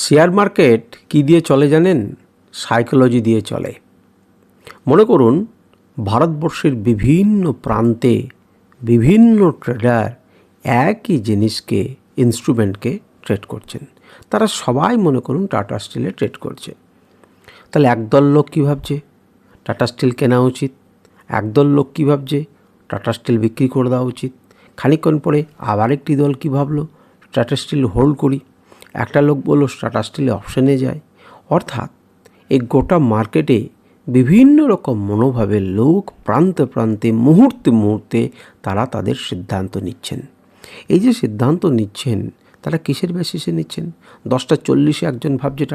Share market কী দিয়ে চলে জানেন? সাইকোলজি দিয়ে চলে। মনে করুন ভারতবর্ষের বিভিন্ন প্রান্তে বিভিন্ন ট্রেডার একই জিনিসকে ইনস্ট্রুমেন্টকে ট্রেড করছেন। তারা সবাই মনে করুন টাটা স্টিলে ট্রেড করছে। তাহলে একদল লোক কী ভাবছে? টাটা স্টিল কেনা উচিত। একদল লোক কী ভাবছে? টাটা স্টিল বিক্রি করে দেওয়া উচিত। খানিকক্ষণ পরে আবার একটি দল কী ভাবলো? টাটা স্টিল হোল্ড করি। একটা লোক বলল টাটা স্টিলে অপশানে যায়। অর্থাৎ এই গোটা মার্কেটে বিভিন্ন রকম মনোভাবের লোক প্রান্তে প্রান্তে মুহূর্তে মুহূর্তে তারা তাদের সিদ্ধান্ত নিচ্ছেন। এই যে সিদ্ধান্ত নিচ্ছেন তারা কিসের বেসিসে নিচ্ছেন? 10:40 একজন ভাবছে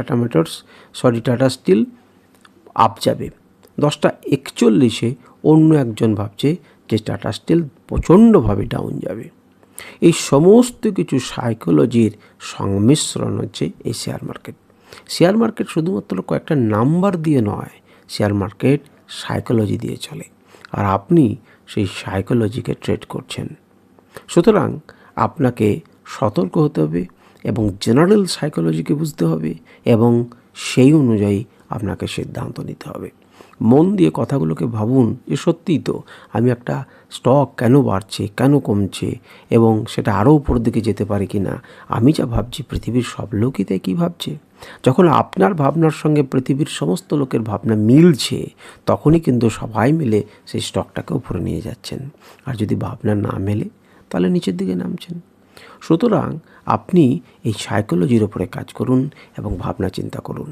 টাটা স্টিল আপ যাবে। 10:41 অন্য একজন ভাবছে যে টাটা স্টিল প্রচণ্ডভাবে ডাউন যাবে। এই সমস্ত কিছু সাইকোলজির সংমিশ্রণ হচ্ছে এই শেয়ার মার্কেট। শেয়ার মার্কেট শুধুমাত্র কয়েকটা নাম্বার দিয়ে নয়, শেয়ার মার্কেট সাইকোলজি দিয়ে চলে। আর আপনি সেই সাইকোলজিকে ট্রেড করছেন। সুতরাং আপনাকে সতর্ক হতে হবে এবং জেনারেল সাইকোলজিকে বুঝতে হবে এবং সেই অনুযায়ী আপনাকে সিদ্ধান্ত নিতে হবে। মন দিয়ে কথাগুলোকে ভাবুন যে সত্যিই তো আমি একটা স্টক কেন বাড়ছে, কেন কমছে এবং সেটা আরও উপরের দিকে যেতে পারে কি না। আমি যা ভাবছি পৃথিবীর সব লোকই তাই কী ভাবছে। যখন আপনার ভাবনার সঙ্গে পৃথিবীর সমস্ত লোকের ভাবনা মিলছে তখনই কিন্তু সবাই মিলে সেই স্টকটাকে উপরে নিয়ে যাচ্ছেন। আর যদি ভাবনা না মেলে তাহলে নিচের দিকে নামছেন। সুতরাং আপনি এই সাইকোলজির ওপরে কাজ করুন এবং ভাবনা চিন্তা করুন।